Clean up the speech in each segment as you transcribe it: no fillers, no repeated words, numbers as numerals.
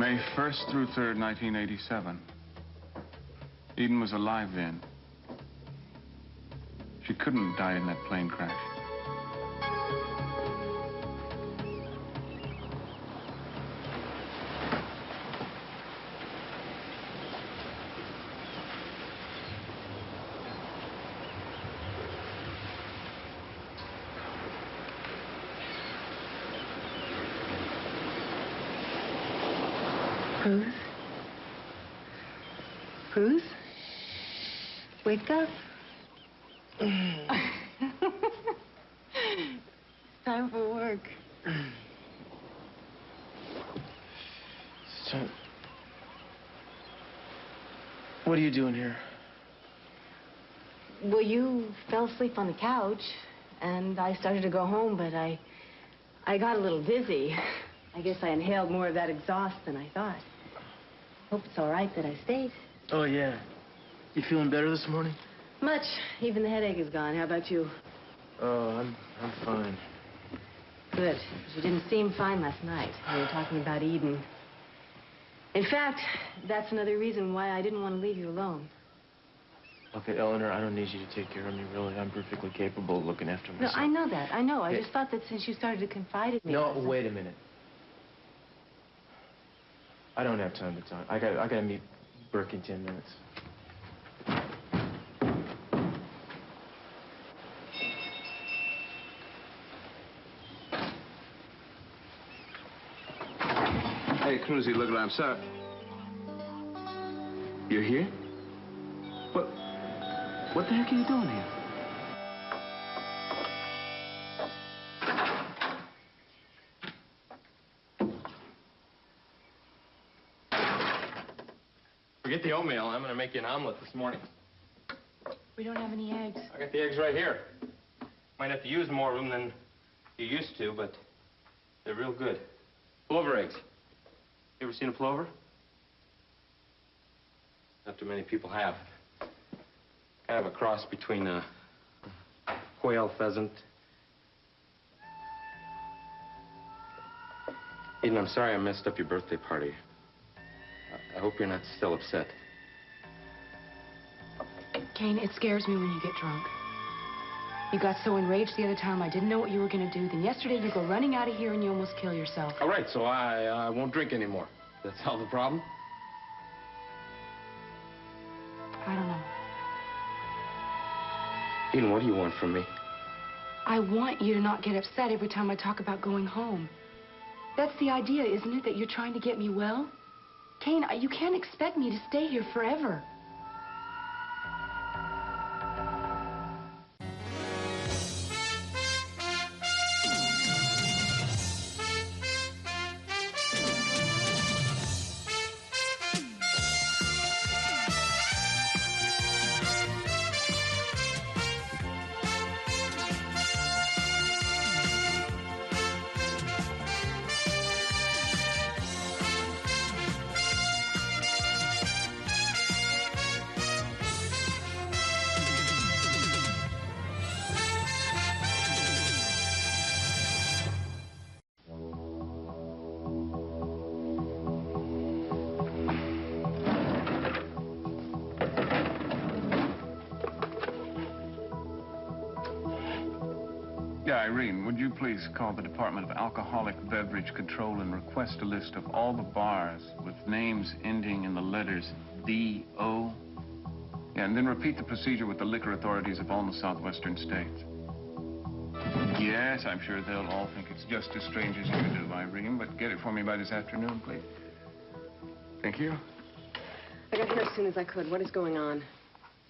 May 1st through 3rd, 1987. Eden was alive then. She couldn't have died in that plane crash. Bruce? Bruce? Wake up. It's time for work. So, what are you doing here? Well, you fell asleep on the couch, and I started to go home, but I got a little dizzy. I guess I inhaled more of that exhaust than I thought. Hope it's all right that I stayed. Oh, yeah. You feeling better this morning? Much. Even the headache is gone. How about you? Oh, I'm fine. Good. 'Cause you didn't seem fine last night. We were talking about Eden. In fact, that's another reason why I didn't want to leave you alone. Okay, Eleanor, I don't need you to take care of me, really. I'm perfectly capable of looking after myself. No, I know that. I know. I Hey. just thought that since you started to confide in me... No, wait a minute. I don't have time to talk. I gotta meet Burke in 10 minutes. Hey, Cruzy, look around, sir. You're here? What the heck are you doing here? Forget the oatmeal. I'm gonna make you an omelet this morning. We don't have any eggs. I got the eggs right here. Might have to use more of them than you used to, but they're real good. Plover eggs. You ever seen a plover? Not too many people have. Kind of a cross between a quail pheasant. Eden, I'm sorry I messed up your birthday party. I hope you're not still upset. Kane, it scares me when you get drunk. You got so enraged the other time, I didn't know what you were going to do. Then yesterday, you go running out of here and you almost kill yourself. All right, so I won't drink anymore. That's all the problem? I don't know. Eden, what do you want from me? I want you to not get upset every time I talk about going home. That's the idea, isn't it? That you're trying to get me well? Kane, you can't expect me to stay here forever. Yeah, Irene, would you please call the Department of Alcoholic Beverage Control and request a list of all the bars with names ending in the letters D-O? Yeah, and then repeat the procedure with the liquor authorities of all the southwestern states. Yes, I'm sure they'll all think it's just as strange as you do, Irene, but get it for me by this afternoon, please. Thank you. I got here as soon as I could. What is going on?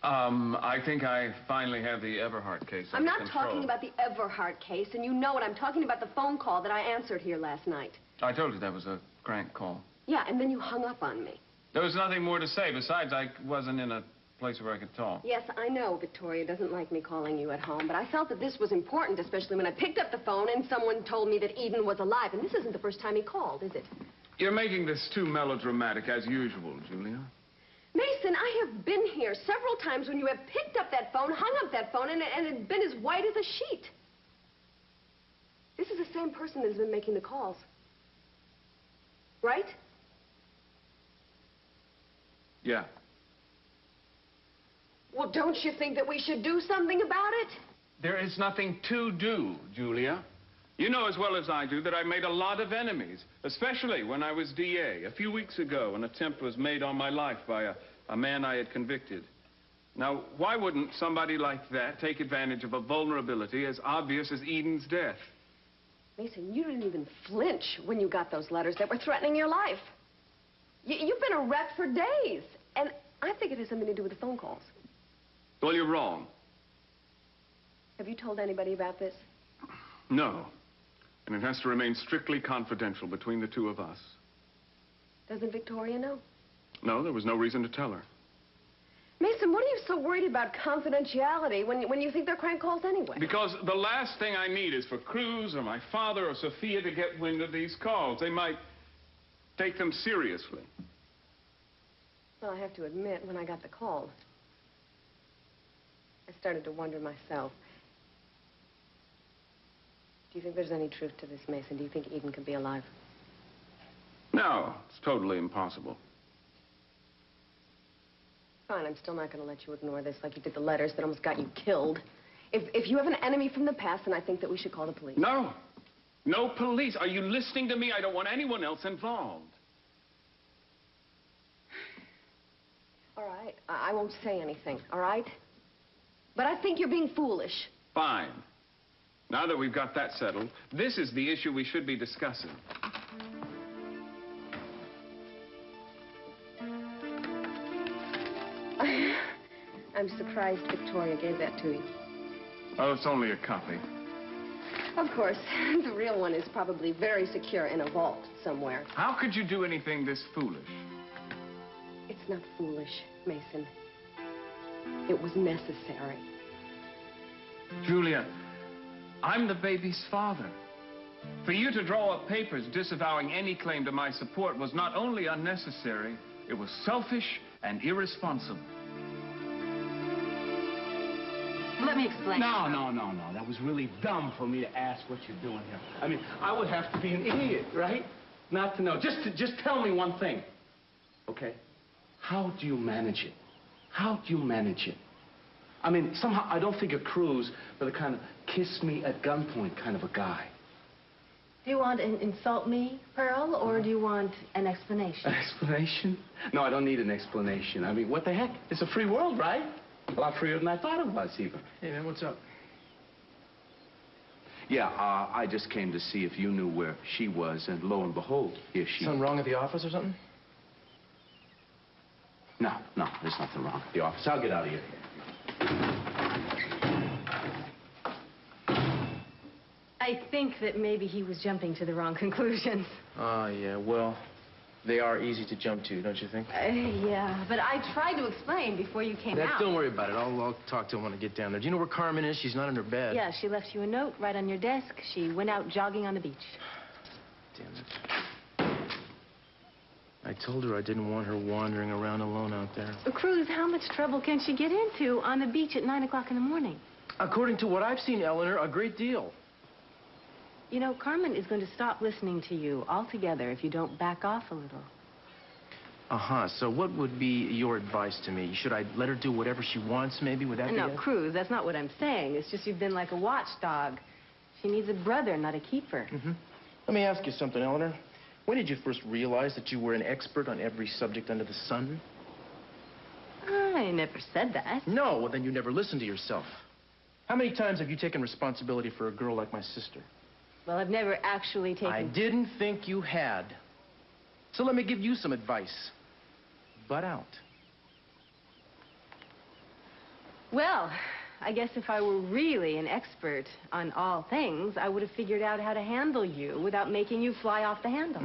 I think I finally have the Everhart case I'm under not control. talking about the Everhart case, and you know it. I'm talking about the phone call that I answered here last night. I told you that was a crank call. Yeah, and then you hung up on me. There was nothing more to say. Besides, I wasn't in a place where I could talk. Yes, I know Victoria doesn't like me calling you at home, but I felt that this was important, especially when I picked up the phone and someone told me that Eden was alive. And this isn't the first time he called, is it? You're making this too melodramatic, as usual, Julia. Mason, I have been here several times when you have picked up that phone, hung up that phone, and it's been as white as a sheet. This is the same person that's been making the calls. Right? Yeah. Well, don't you think that we should do something about it? There is nothing to do, Julia. You know as well as I do that I made a lot of enemies, especially when I was DA. A few weeks ago, an attempt was made on my life by a man I had convicted. Now, why wouldn't somebody like that take advantage of a vulnerability as obvious as Eden's death? Mason, you didn't even flinch when you got those letters that were threatening your life. You've been a wreck for days. And I think it has something to do with the phone calls. Well, you're wrong. Have you told anybody about this? No. And it has to remain strictly confidential between the two of us. Doesn't Victoria know? No, there was no reason to tell her. Mason, what are you so worried about confidentiality when you think they're crank calls anyway? Because the last thing I need is for Cruz or my father or Sophia to get wind of these calls. They might take them seriously. Well, I have to admit, when I got the call, I started to wonder myself. Do you think there's any truth to this, Mason? Do you think Eden could be alive? No, it's totally impossible. Fine, I'm still not going to let you ignore this like you did the letters that almost got you killed. If you have an enemy from the past, then I think that we should call the police. No. No police. Are you listening to me? I don't want anyone else involved. All right, I won't say anything, all right? But I think you're being foolish. Fine. Now that we've got that settled, this is the issue we should be discussing. I'm surprised Victoria gave that to you. Oh, it's only a copy. Of course, the real one is probably very secure in a vault somewhere. How could you do anything this foolish? It's not foolish, Mason. It was necessary. Julia, I'm the baby's father. For you to draw up papers disavowing any claim to my support was not only unnecessary, it was selfish and irresponsible. Let me explain. No. That was really dumb for me to ask what you're doing here. I mean, I would have to be an idiot, right? Not to know. Just tell me one thing, okay? How do you manage it? How do you manage it? I mean, somehow I don't figure Cruz for the kind of kiss me at gunpoint kind of a guy. Do you want to insult me, Pearl, or do you want an explanation? An explanation? No, I don't need an explanation. I mean, what the heck? It's a free world, right? A lot freer than I thought it was, even. Hey, man, what's up? Yeah, I just came to see if you knew where she was, and lo and behold, here she... Something wrong at the office or something? No, there's nothing wrong at the office. I'll get out of here. I think that maybe he was jumping to the wrong conclusions. Oh, yeah, well, they are easy to jump to, don't you think? Yeah, but I tried to explain before you came out. Don't worry about it. I'll talk to him when I get down there. Do you know where Carmen is? She's not in her bed. Yeah, she left you a note right on your desk. She went out jogging on the beach. Damn it. I told her I didn't want her wandering around alone out there. Cruz, how much trouble can she get into on the beach at 9 o'clock in the morning? According to what I've seen, Eleanor, a great deal. You know, Carmen is going to stop listening to you altogether if you don't back off a little. Uh-huh. So what would be your advice to me? Should I let her do whatever she wants, maybe? Would that be No, it? Cruz, that's not what I'm saying. It's just you've been like a watchdog. She needs a brother, not a keeper. Mm-hmm. Let me ask you something, Eleanor. When did you first realize that you were an expert on every subject under the sun? I never said that. No, well, then you never listened to yourself. How many times have you taken responsibility for a girl like my sister? Well, I've never actually taken... I didn't think you had. So let me give you some advice. Butt out. Well, I guess if I were really an expert on all things, I would have figured out how to handle you without making you fly off the handle.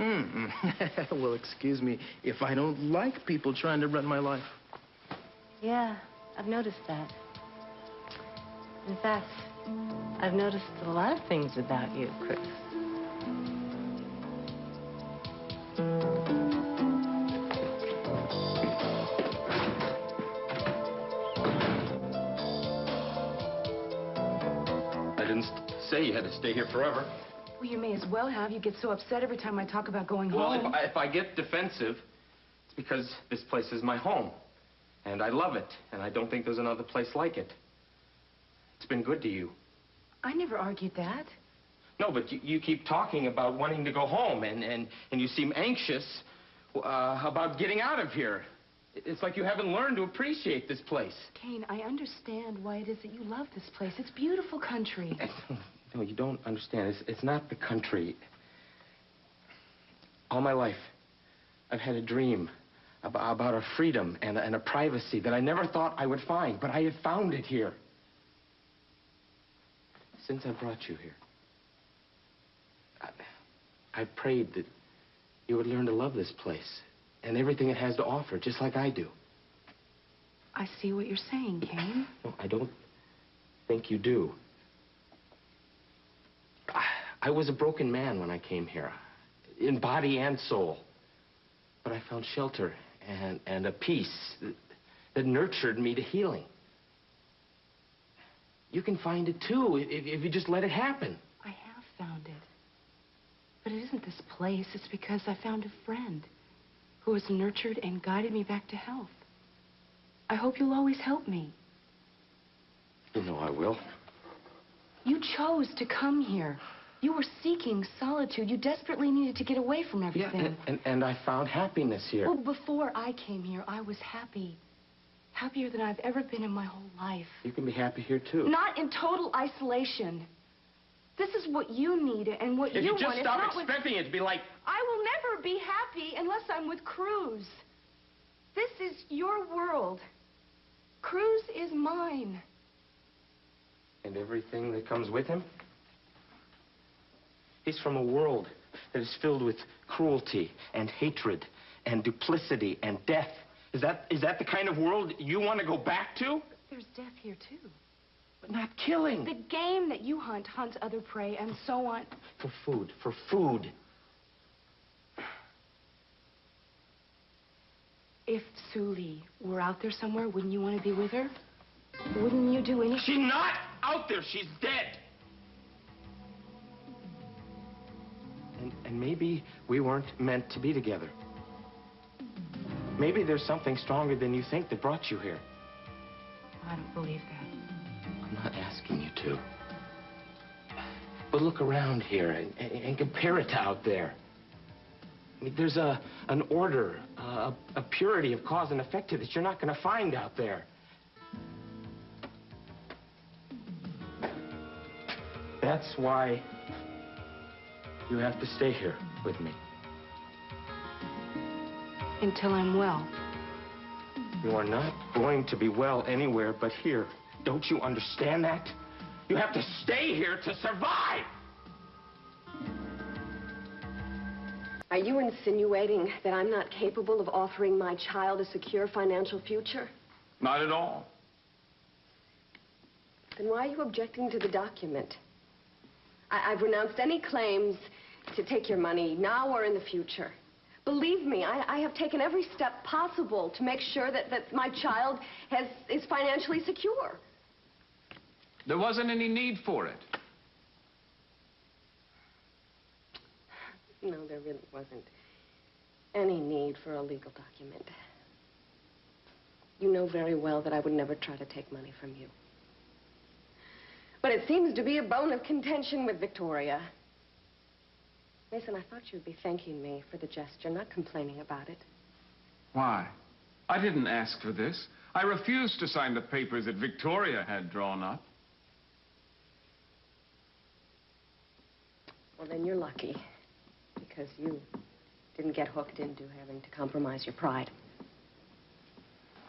Well, excuse me if I don't like people trying to run my life. Yeah, I've noticed that. In fact, I've noticed a lot of things about you, Chris. I didn't say you had to stay here forever. Well, you may as well have. You get so upset every time I talk about going Well, home. if I get defensive, it's because this place is my home. And I love it. And I don't think there's another place like it. It's been good to you. I never argued that. No, but you keep talking about wanting to go home, and you seem anxious about getting out of here. It's like you haven't learned to appreciate this place. Kane, I understand why it is that you love this place. It's beautiful country. No, you don't understand. It's not the country. All my life, I've had a dream about a freedom and a privacy that I never thought I would find, but I have found it here. Since I brought you here, I prayed that you would learn to love this place and everything it has to offer, just like I do. I see what you're saying, Kane. No, I don't think you do. I was a broken man when I came here, in body and soul. But I found shelter and a peace that nurtured me to healing. You can find it, too, if you just let it happen. I have found it. But it isn't this place. It's because I found a friend who has nurtured and guided me back to health. I hope you'll always help me. You know I will. You chose to come here. You were seeking solitude. You desperately needed to get away from everything. Yeah, and I found happiness here. Well, before I came here, I was happy. Happier than I've ever been in my whole life. You can be happy here, too. Not in total isolation. This is what you need and what you want. If you just stop expecting it to be like... I will never be happy unless I'm with Cruz. This is your world. Cruz is mine. And everything that comes with him? He's from a world that is filled with cruelty and hatred and duplicity and death. Is that the kind of world you want to go back to? There's death here, too. But not killing. The game that you hunt hunts other prey, and so on. For food. For food. If Suli were out there somewhere, wouldn't you want to be with her? Wouldn't you do anything? She's not out there. She's dead. And maybe we weren't meant to be together. Maybe there's something stronger than you think that brought you here. I don't believe that. I'm not asking you to. But look around here and compare it to out there. I mean, there's an order, a purity of cause and effect that you're not going to find out there. That's why you have to stay here with me. Until I'm well. You are not going to be well anywhere but here. Don't you understand that? You have to stay here to survive! Are you insinuating that I'm not capable of offering my child a secure financial future? Not at all. Then why are you objecting to the document? I've renounced any claims to take your money now or in the future. Believe me, I have taken every step possible to make sure that my child is financially secure. There wasn't any need for it. No, there really wasn't any need for a legal document. You know very well that I would never try to take money from you. But it seems to be a bone of contention with Victoria. Mason, I thought you'd be thanking me for the gesture, not complaining about it. Why? I didn't ask for this. I refused to sign the papers that Victoria had drawn up. Well, then you're lucky, because you didn't get hooked into having to compromise your pride.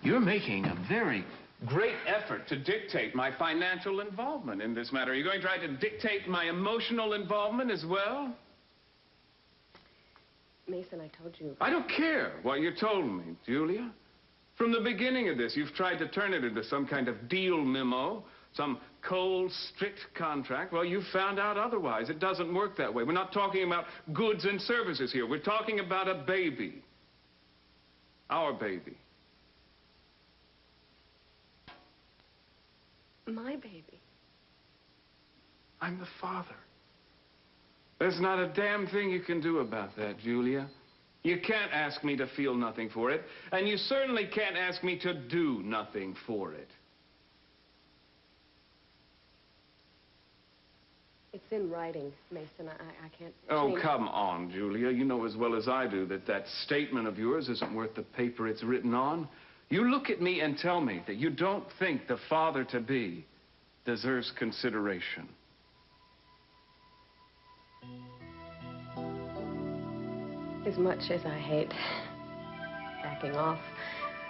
You're making a very great effort to dictate my financial involvement in this matter. Are you going to try to dictate my emotional involvement as well? Mason, I told you... I don't care what you told me, Julia. From the beginning of this, you've tried to turn it into some kind of deal memo, some cold, strict contract. Well, you found out otherwise. It doesn't work that way. We're not talking about goods and services here. We're talking about a baby. Our baby. My baby. I'm the father. There's not a damn thing you can do about that, Julia. You can't ask me to feel nothing for it, and you certainly can't ask me to do nothing for it. It's in writing, Mason. I can't Oh, change. come on, Julia. You know as well as I do that that statement of yours isn't worth the paper it's written on. You look at me and tell me that you don't think the father-to-be deserves consideration. As much as I hate backing off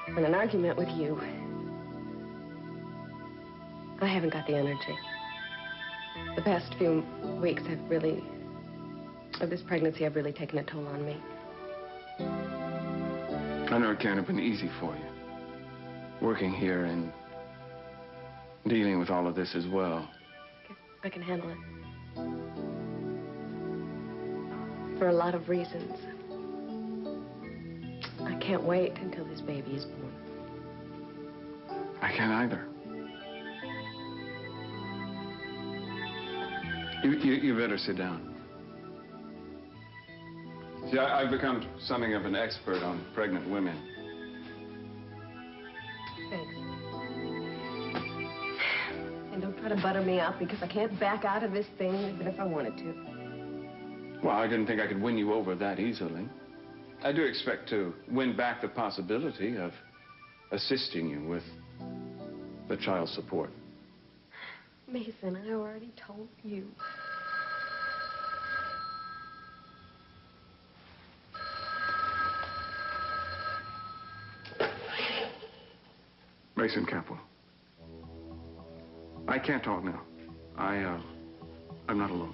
in an argument with you, I haven't got the energy. The past few weeks of this pregnancy have really taken a toll on me. I know it can't have been easy for you, working here and dealing with all of this as well. I can handle it. For a lot of reasons. I can't wait until this baby is born. I can't either. You better sit down. See, I've become something of an expert on pregnant women. Thanks. And don't try to butter me up because I can't back out of this thing even if I wanted to. Well, I didn't think I could win you over that easily. I do expect to win back the possibility of assisting you with the child support. Mason, I already told you. Mason Capwell. I can't talk now. I'm not alone.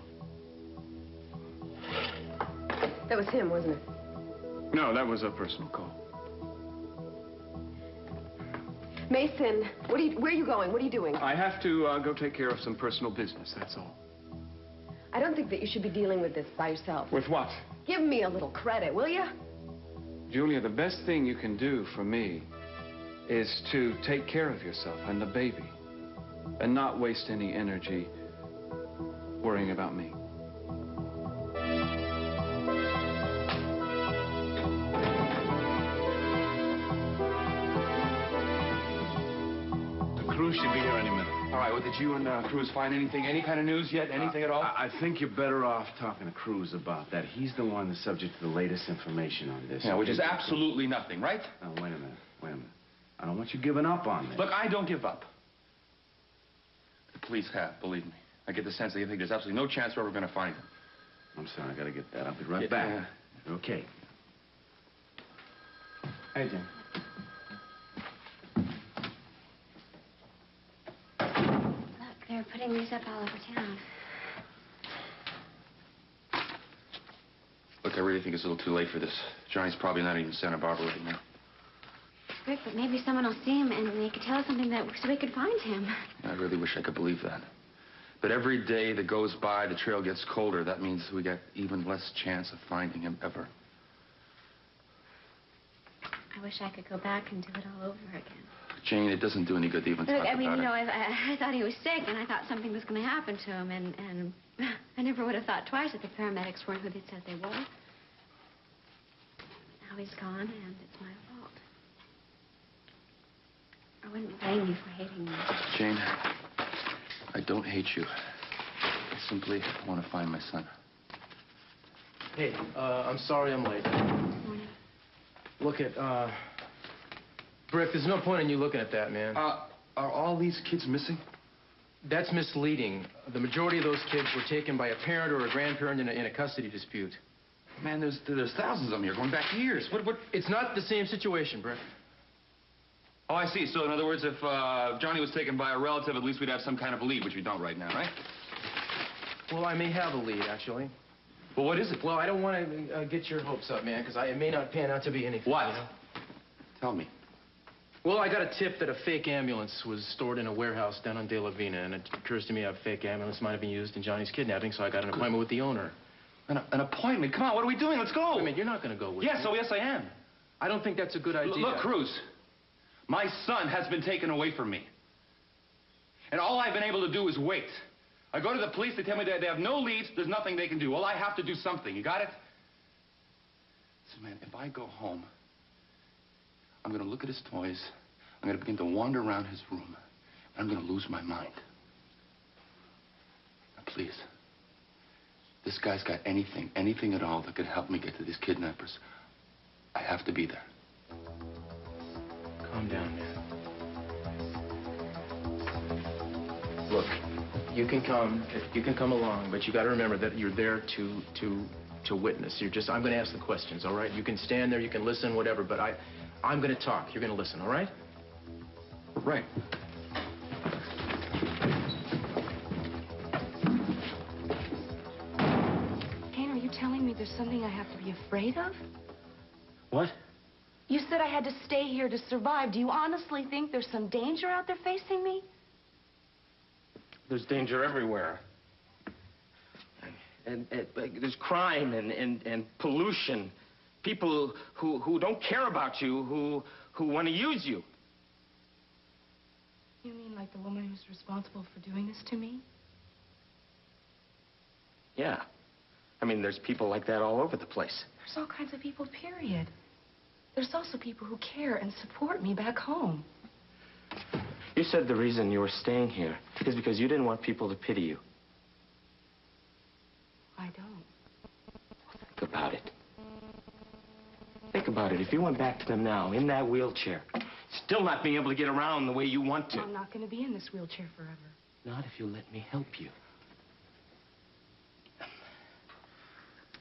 That was him, wasn't it? No, that was a personal call. Mason, where are you going? What are you doing? I have to go take care of some personal business, that's all. I don't think that you should be dealing with this by yourself. With what? Give me a little credit, will you? Julia, the best thing you can do for me is to take care of yourself and the baby and not waste any energy worrying about me. Cruz should be here any minute. All right, well, did you and Cruz find anything, any kind of news yet? Anything at all? I think you're better off talking to Cruz about that. He's the one that's subject to the latest information on this. Yeah, which is absolutely nothing, right? Now, wait a minute. I don't want you giving up on this. Look, I don't give up. The police have, believe me. I get the sense that you think there's absolutely no chance we're ever going to find him. I'm sorry, I gotta get that. I'll be right back. Okay. Hey, Jim. Look, they're putting these up all over town. Look, I really think it's a little too late for this. Johnny's probably not even in Santa Barbara right now. Rick, but maybe someone will see him and they could tell us something so we could find him. I really wish I could believe that. But every day that goes by, the trail gets colder. That means we get even less chance of finding him ever. I wish I could go back and do it all over again. Jane, it doesn't do any good to even talk Look, I mean, about you know, it. I thought he was sick, and I thought something was going to happen to him, and I never would have thought twice that the paramedics weren't who they said they were. Now he's gone, and it's my fault. I wouldn't blame you for hating me. Jane, I don't hate you. I simply want to find my son. Hey, I'm sorry I'm late. Look at, Brick, there's no point in you looking at that, man. Are all these kids missing? That's misleading. The majority of those kids were taken by a parent or a grandparent in a custody dispute. Man, there's thousands of them here going back years. What? It's not the same situation, Brick. Oh, I see. So, in other words, if Johnny was taken by a relative, at least we'd have some kind of a lead, which we don't right now, right? Well, I may have a lead, actually. Well, what is it? Well, I don't want to get your hopes up, man, because it may not pan out to be anything. What? You know? Tell me. Well, I got a tip that a fake ambulance was stored in a warehouse down on De La Vina, and it occurs to me a fake ambulance might have been used in Johnny's kidnapping, so I got an appointment with the owner. An appointment? Come on, what are we doing? Let's go. Wait a minute, you're not going to go with me. Yes, I am. I don't think that's a good idea. Look, Cruz, my son has been taken away from me. And all I've been able to do is wait. I go to the police, they tell me that they have no leads, there's nothing they can do. Well, I have to do something. You got it? Listen, man, if I go home, I'm going to look at his toys. I'm going to begin to wander around his room. And I'm going to lose my mind. Now, please. This guy's got anything at all that could help me get to these kidnappers. I have to be there. Calm down, man. Look, you can come along, but you got to remember that you're there to witness. I'm going to ask the questions, all right? You can stand there, you can listen, whatever, but I'm going to talk. You're going to listen, all right? Right. Kane, are you telling me there's something I have to be afraid of? What? You said I had to stay here to survive. Do you honestly think there's some danger out there facing me? There's danger everywhere. And there's crime and pollution. People who don't care about you, who want to use you. You mean like the woman who's responsible for doing this to me? Yeah. I mean, there's people like that all over the place. There's all kinds of people, period. There's also people who care and support me back home. You said the reason you were staying here is because you didn't want people to pity you. I don't. Think about it. Think about it. If you went back to them now, in that wheelchair, still not being able to get around the way you want to. I'm not going to be in this wheelchair forever. Not if you let me help you.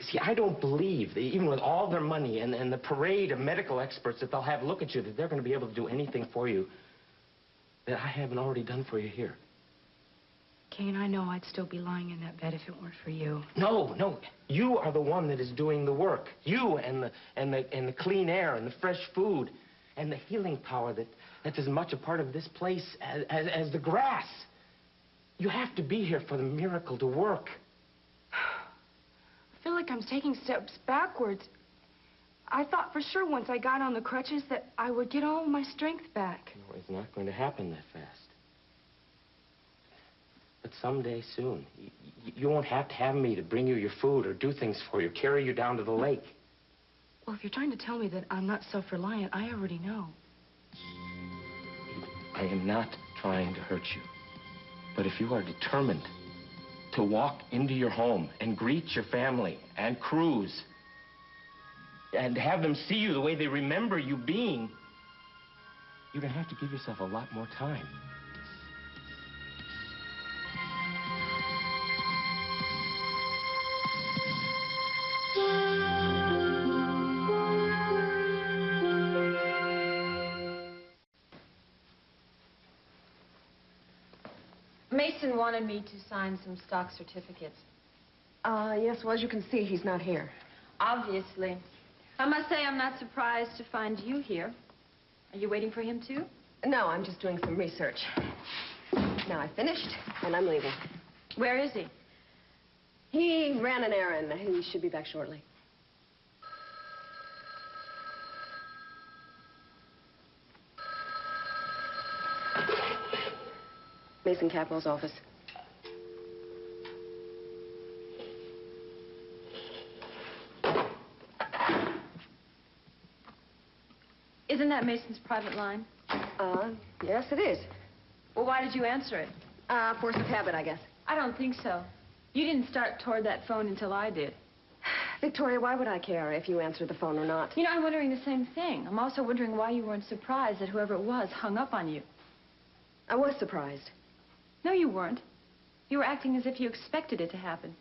See, I don't believe, even with all their money and the parade of medical experts that they'll have look at you, that they're going to be able to do anything for you that I haven't already done for you here. Kane, I know I'd still be lying in that bed if it weren't for you. No. You are the one that is doing the work. You and the clean air and the fresh food and the healing power that's as much a part of this place as the grass. You have to be here for the miracle to work. I feel like I'm taking steps backwards. I thought for sure once I got on the crutches that I would get all my strength back. No, it's not going to happen that fast. But someday soon, you won't have to have me to bring you your food or do things for you, carry you down to the lake. Well, if you're trying to tell me that I'm not self-reliant, I already know. I am not trying to hurt you. But if you are determined to walk into your home and greet your family and cruise and have them see you the way they remember you being, you're going to have to give yourself a lot more time. Mason wanted me to sign some stock certificates. Yes, well, as you can see, he's not here. Obviously. I must say I'm not surprised to find you here. Are you waiting for him, too? No, I'm just doing some research. Now, I've finished, and I'm leaving. Where is he? He ran an errand. He should be back shortly. Mason Capwell's office. Isn't that Mason's private line? Yes, it is. Well, why did you answer it? Force of habit, I guess. I don't think so. You didn't start toward that phone until I did. Victoria, why would I care if you answered the phone or not? You know, I'm wondering the same thing. I'm also wondering why you weren't surprised that whoever it was hung up on you. I was surprised. No, you weren't. You were acting as if you expected it to happen.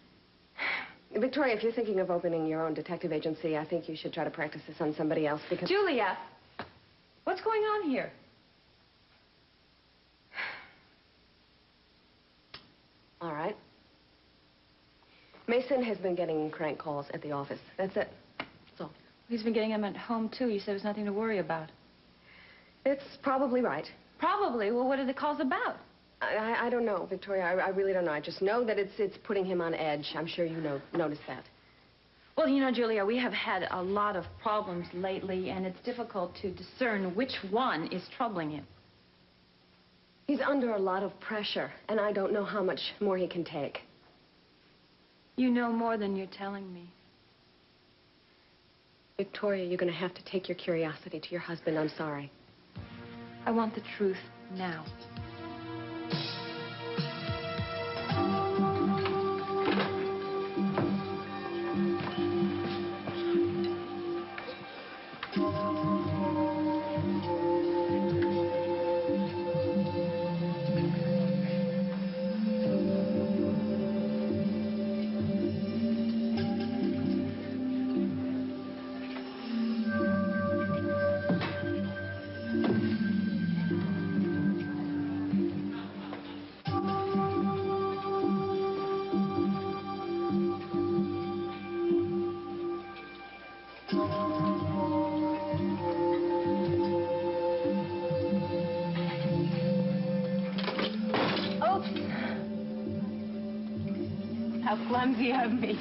Victoria, if you're thinking of opening your own detective agency, I think you should try to practice this on somebody else because... Julia! What's going on here? All right. Mason has been getting crank calls at the office. That's it. That's all. He's been getting them at home, too. You said there was nothing to worry about. It's probably right. Probably? Well, what are the calls about? I don't know, Victoria. I really don't know. I just know that it's putting him on edge. I'm sure you noticed that. Well, you know, Julia, we have had a lot of problems lately, and it's difficult to discern which one is troubling him. He's under a lot of pressure, and I don't know how much more he can take. You know more than you're telling me. Victoria, you're going to have to take your curiosity to your husband. I'm sorry. I want the truth now. How clumsy of me.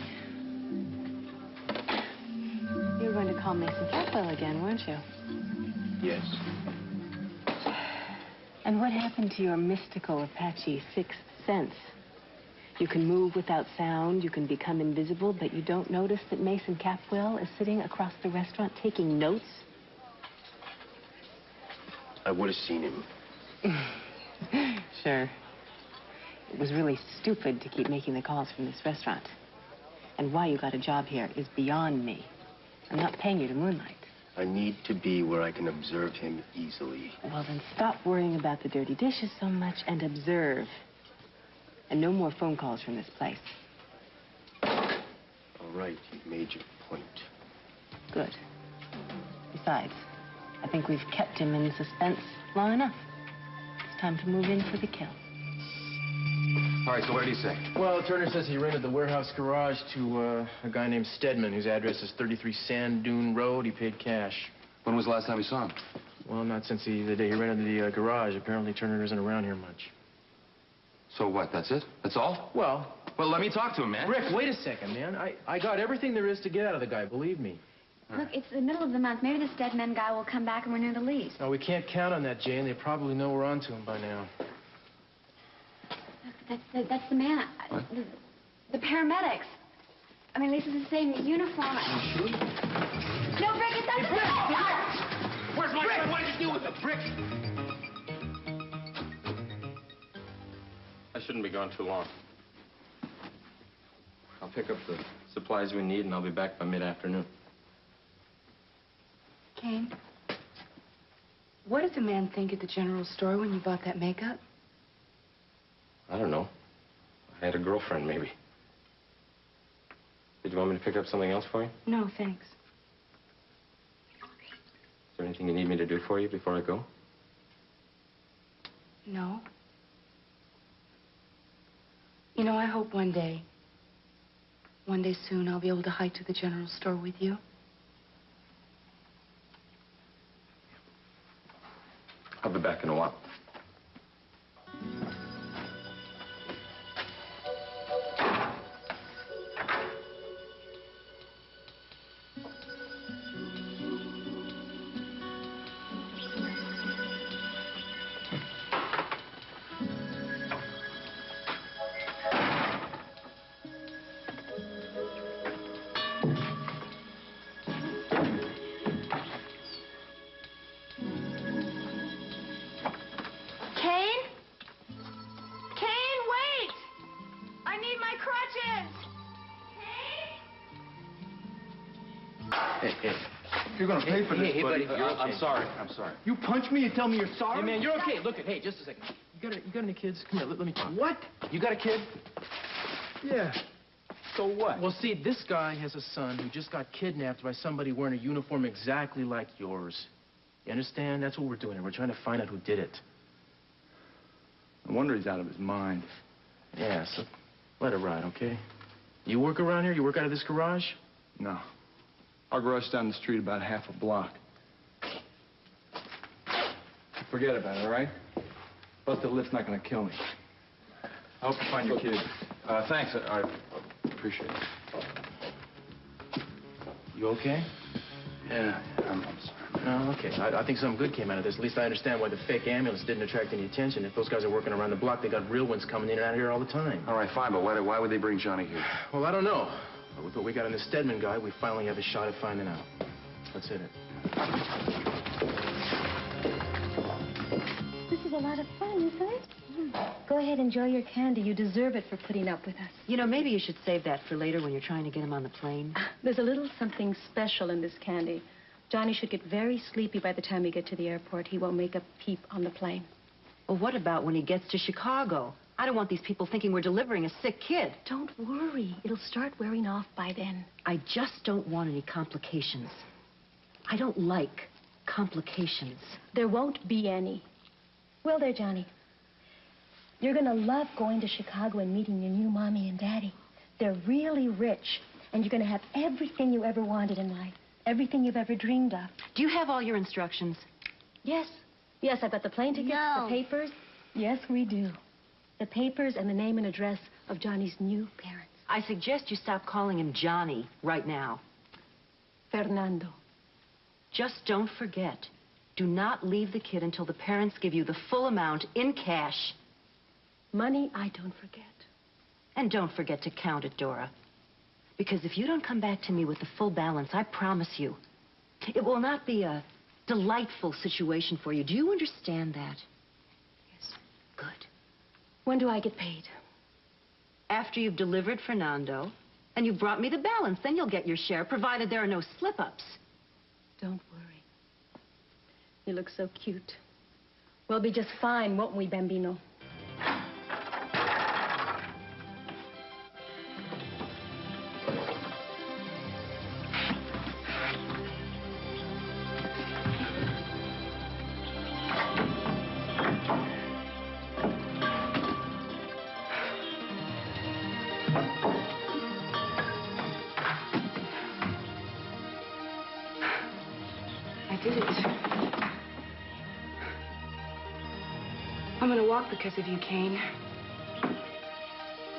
You were going to call Mason Catwell again, weren't you? Yes. And what happened to your mystical Apache sixth sense? You can move without sound, you can become invisible, but you don't notice that Mason Catwell is sitting across the restaurant taking notes? I would have seen him. Sure. It was really stupid to keep making the calls from this restaurant. And why you got a job here is beyond me. I'm not paying you to moonlight. I need to be where I can observe him easily. Well, then stop worrying about the dirty dishes so much and observe. And no more phone calls from this place. All right, you've made your point. Good. Besides, I think we've kept him in suspense long enough. It's time to move in for the kill. All right, so what did he say? Well, Turner says he rented the warehouse garage to a guy named Stedman, whose address is 33 Sand Dune Road. He paid cash. When was the last time you saw him? Well, not since the day he rented the garage. Apparently, Turner isn't around here much. So what, that's it? That's all? Well, let me talk to him, man. Rick, wait a second, man. I got everything there is to get out of the guy, believe me. Look, it's the middle of the month. Maybe this Deadman guy will come back and renew the lease. No, we can't count on that, Jane. They probably know we're onto him by now. Look, that's the man. What? The paramedics. I mean, at least it's the same uniform. You sure? No, Rick, it's not the paramedics. Where's my son? What did you do with the brick? I shouldn't be gone too long. I'll pick up the supplies we need, and I'll be back by mid-afternoon. Kane, what did the man think at the general store when you bought that makeup? I don't know. I had a girlfriend, maybe. Did you want me to pick up something else for you? No, thanks. Is there anything you need me to do for you before I go? No. You know, I hope one day soon, I'll be able to hike to the general store with you. I'll be back in a while. Hey, you're gonna pay for this, hey, buddy. You're okay. I'm sorry. I'm sorry. You punch me and tell me you're sorry? Hey, man, you're okay. Look, hey, just a second. You got any kids? Come here, let me talk. What? You got a kid? Yeah. So what? Well, see, this guy has a son who just got kidnapped by somebody wearing a uniform exactly like yours. You understand? That's what we're doing here. We're trying to find out who did it. No wonder he's out of his mind. Yeah, so let it ride, okay? You work around here? You work out of this garage? No. Our garage down the street about half a block. Forget about it, all right? Busted lip's not gonna kill me. I hope you find your kid. Thanks. I appreciate it. You okay? Yeah, I'm sorry. Oh, okay. I think something good came out of this. At least I understand why the fake ambulance didn't attract any attention. If those guys are working around the block, they got real ones coming in and out of here all the time. All right, fine, but why would they bring Johnny here? Well, I don't know. But with what we got on this Stedman guy, we finally have a shot at finding out. Let's hit it. This is a lot of fun, isn't it? Go ahead, enjoy your candy. You deserve it for putting up with us. You know, maybe you should save that for later when you're trying to get him on the plane. There's a little something special in this candy. Johnny should get very sleepy by the time we get to the airport. He won't make a peep on the plane. Well, what about when he gets to Chicago? I don't want these people thinking we're delivering a sick kid. Don't worry. It'll start wearing off by then. I just don't want any complications. I don't like complications. There won't be any. Well, there, Johnny. You're going to love going to Chicago and meeting your new mommy and daddy. They're really rich, and you're going to have everything you ever wanted in life, everything you've ever dreamed of. Do you have all your instructions? Yes. Yes, I've got the plane tickets, the papers. Yes, we do. The papers and the name and address of Johnny's new parents. I suggest you stop calling him Johnny right now. Fernando. Just don't forget. Do not leave the kid until the parents give you the full amount in cash. Money I don't forget. And don't forget to count it, Dora. Because if you don't come back to me with the full balance, I promise you, it will not be a delightful situation for you. Do you understand that? Yes. Good. When do I get paid? After you've delivered Fernando, and you've brought me the balance, then you'll get your share, provided there are no slip-ups. Don't worry. You look so cute. We'll be just fine, won't we, Bambino? I did it. I'm gonna walk because of you, Kane.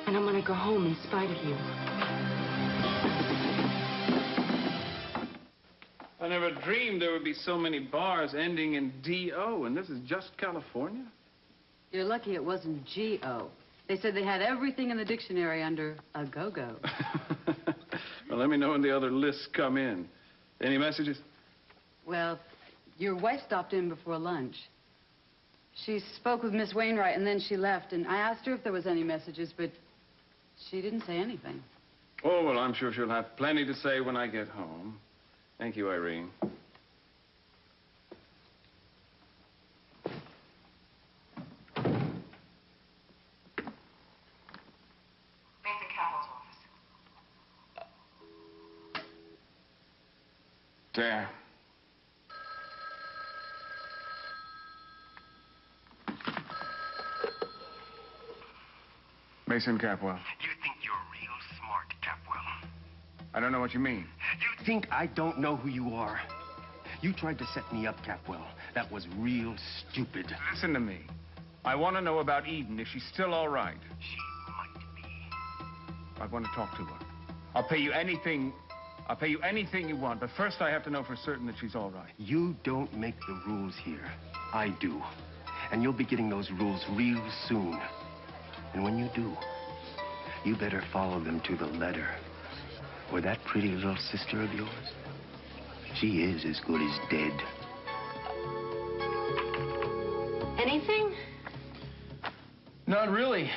And I'm gonna go home in spite of you. I never dreamed there would be so many bars ending in D-O, and this is just California? You're lucky it wasn't G-O. They said they had everything in the dictionary under a go-go. Well, let me know when the other lists come in. Any messages? Well, your wife stopped in before lunch. She spoke with Miss Wainwright, and then she left, and I asked her if there was any messages, but she didn't say anything. Oh, well, I'm sure she'll have plenty to say when I get home. Thank you, Irene. Mason Capel's office. There. Mason Capwell. You think you're real smart, Capwell. I don't know what you mean. You think I don't know who you are? You tried to set me up, Capwell. That was real stupid. Listen to me. I want to know about Eden, if she's still all right. She might be. I want to talk to her. I'll pay you anything you want, but first I have to know for certain that she's all right. You don't make the rules here. I do. And you'll be getting those rules real soon. And when you do, you better follow them to the letter. Or that pretty little sister of yours, she is as good as dead. Anything? Not really.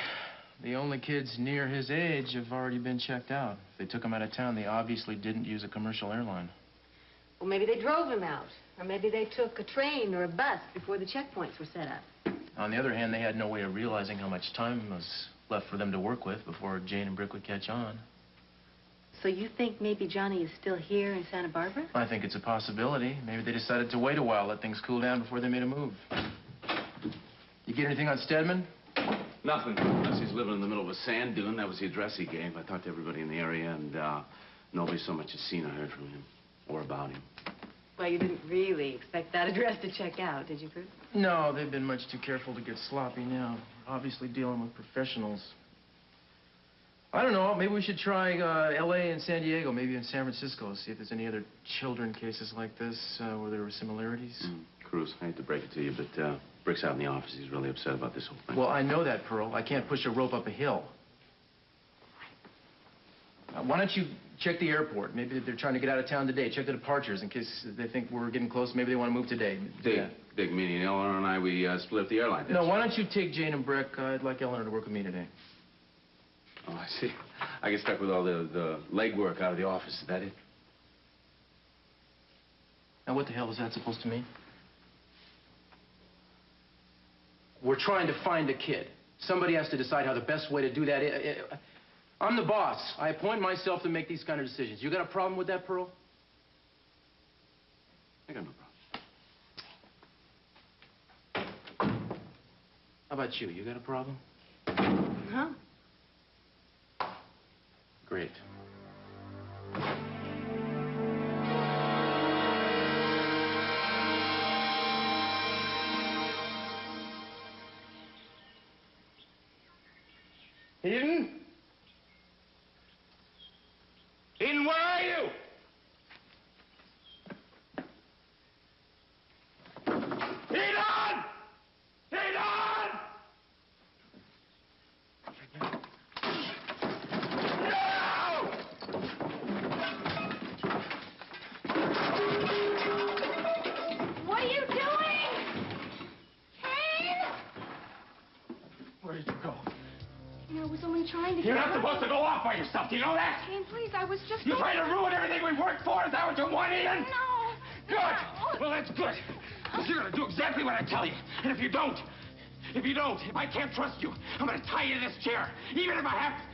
The only kids near his age have already been checked out. If they took him out of town, they obviously didn't use a commercial airline. Well, maybe they drove him out. Or maybe they took a train or a bus before the checkpoints were set up. On the other hand, they had no way of realizing how much time was left for them to work with before Jane and Brick would catch on. So you think maybe Johnny is still here in Santa Barbara? I think it's a possibility. Maybe they decided to wait a while, let things cool down before they made a move. You get anything on Stedman? Nothing, unless he's living in the middle of a sand dune. That was the address he gave. I talked to everybody in the area, and nobody so much as seen or heard from him or about him. Well, you didn't really expect that address to check out, did you, Bruce? No, they've been much too careful to get sloppy now. Obviously dealing with professionals. I don't know, maybe we should try L.A. and San Diego, maybe in San Francisco, see if there's any other children cases like this where there were similarities. Cruz, I hate to break it to you, but Brick's out in the office. He's really upset about this whole thing. Well, I know that, Pearl. I can't push a rope up a hill. Why don't you check the airport? Maybe they're trying to get out of town today. Check the departures in case they think we're getting close. Maybe they want to move today. Dick, meaning Eleanor and I, we split up the airline. No, why don't you take Jane and Breck? I'd like Eleanor to work with me today. Oh, I see. I get stuck with all the legwork out of the office. Is that it? Now, what the hell is that supposed to mean? We're trying to find a kid. Somebody has to decide how the best way to do that is. I'm the boss. I appoint myself to make these kind of decisions. You got a problem with that, Pearl? I got no problem. How about you? You got a problem? Huh? Great. Eden? Eden, where are you? Eden! Eden! No! What are you doing? Kane? Where did you go? You know, I was only trying to You're get not supposed to go off by yourself. Do you know that? Kane, please, I was just... You're trying to ruin everything we've worked for. Is that what you want, Eden? No. Good. Well, that's good. Because you're going to do exactly what I tell you. And if you if I can't trust you, I'm going to tie you to this chair. Even if I have to.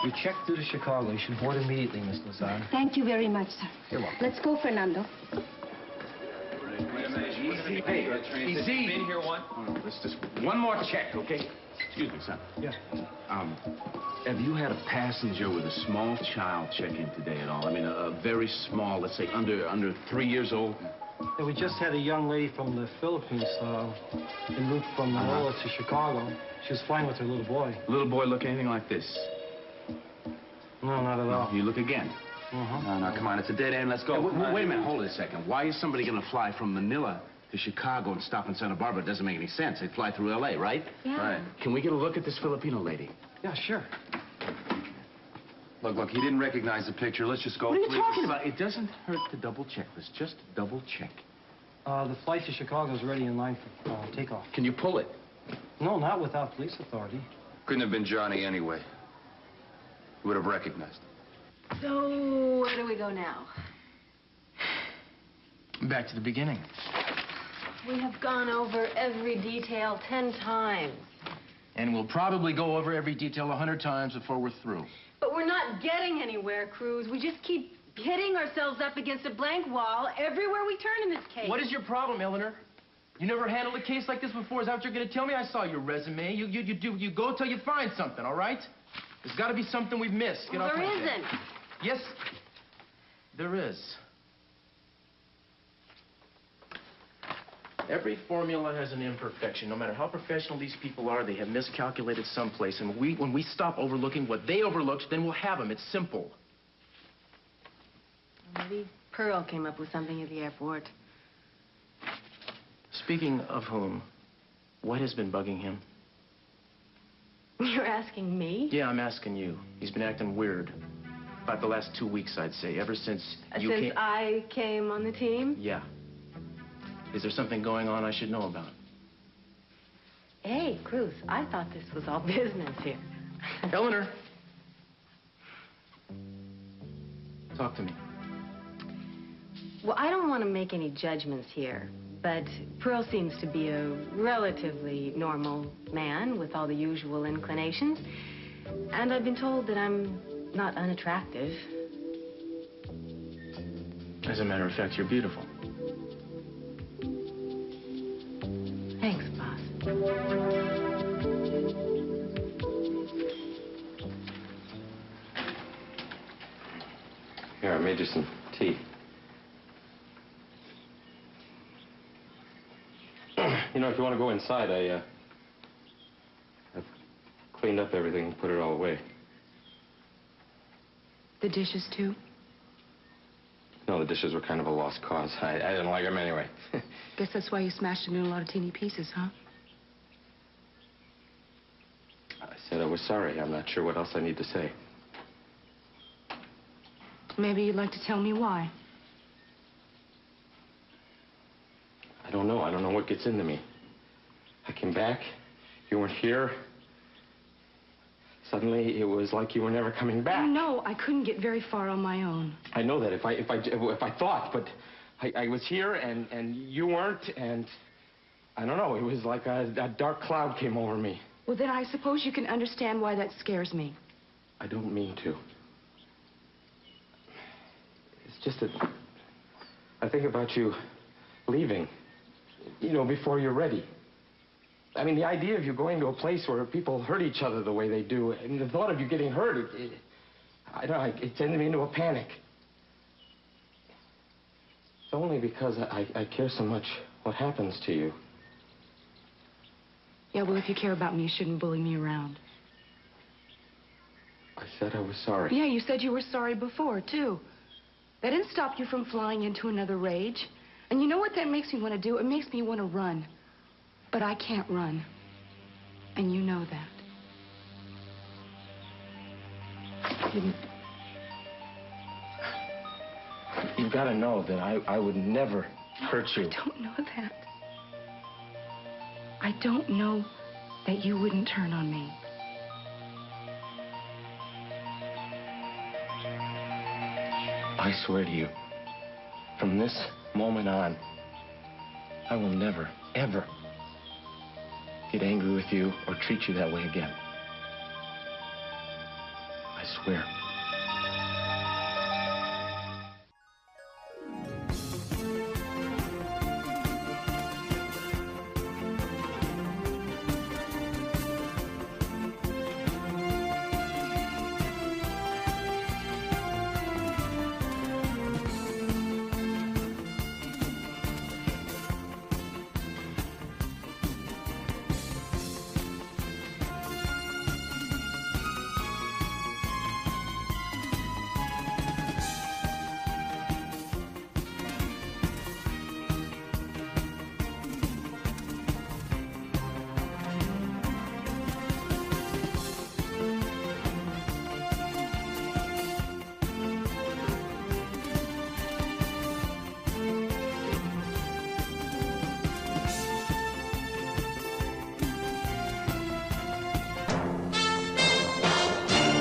Your check due to Chicago. You should board immediately, Miss Lazar. Thank you very much, sir. You're welcome. Let's go, Fernando. Hey, easy. Been here one. Let's just one more check, okay? Excuse me, son. Yeah. Have you had a passenger with a small child check in today at all? I mean, a very small, let's say under 3 years old? Yeah, we just had a young lady from the Philippines en route from Manila to Chicago. She was flying with her little boy. Little boy look anything like this? No, not at all. You look again. No, come on, it's a dead end. Let's go. Wait a minute, hold it a second. Why is somebody going to fly from Manila to Chicago and stop in Santa Barbara? It doesn't make any sense. They'd fly through L.A., right? Yeah. Right. Can we get a look at this Filipino lady? Yeah, sure. Look, he didn't recognize the picture. Let's just go. What are you please. talking about? It doesn't hurt to double check. Let's just double check. The flight to Chicago is ready in line for takeoff. Can you pull it? No, not without police authority. Couldn't have been Johnny anyway. He would have recognized him. So, where do we go now? Back to the beginning. We have gone over every detail 10 times. And we'll probably go over every detail 100 times before we're through. But we're not getting anywhere, Cruz. We just keep hitting ourselves up against a blank wall everywhere we turn in this case. What is your problem, Eleanor? You never handled a case like this before? Is that what you're going to tell me? I saw your resume. You go till you find something, all right? There's got to be something we've missed. Get Well, off there my isn't. head. Yes, there is. Every formula has an imperfection. No matter how professional these people are, they have miscalculated someplace. And when we stop overlooking what they overlooked, then we'll have them. It's simple. Maybe Pearl came up with something at the airport. Speaking of whom, what has been bugging him? You're asking me? Yeah, I'm asking you. He's been acting weird. About the last 2 weeks, I'd say. Ever since you Since came... I came on the team? Yeah. Is there something going on I should know about? Hey, Cruz, I thought this was all business here. Eleanor. Talk to me. Well, I don't want to make any judgments here, but Pearl seems to be a relatively normal man with all the usual inclinations. And I've been told that I'm not unattractive. As a matter of fact, you're beautiful. Thanks, boss. Here, I made you some tea. You know, if you want to go inside, I've cleaned up everything and put it all away. The dishes, too? No, the dishes were kind of a lost cause. I didn't like them anyway. Guess that's why you smashed it into a lot of teeny pieces, huh? I said I wouldn't was sorry. I'm not sure what else I need to say. Maybe you'd like to tell me why. I don't know. I don't know what gets into me. I came back. You weren't here. Suddenly, it was like you were never coming back. No, I couldn't get very far on my own. I know that if I thought, but I was here and you weren't, and I don't know. It was like a dark cloud came over me. Well, then I suppose you can understand why that scares me. I don't mean to. It's just that I think about you leaving, you know, before you're ready. I mean, the idea of you going to a place where people hurt each other the way they do, I mean, the thought of you getting hurt, it sends me into a panic. It's only because I care so much what happens to you. Yeah, well, if you care about me, you shouldn't bully me around. I said I was sorry. Yeah, you said you were sorry before, too. That didn't stop you from flying into another rage. And you know what that makes me want to do? It makes me want to run. But I can't run. And you know that. You've got to know that I would never hurt you. I don't know that. I don't know that you wouldn't turn on me. I swear to you, from this moment on, I will never, ever get angry with you or treat you that way again. I swear.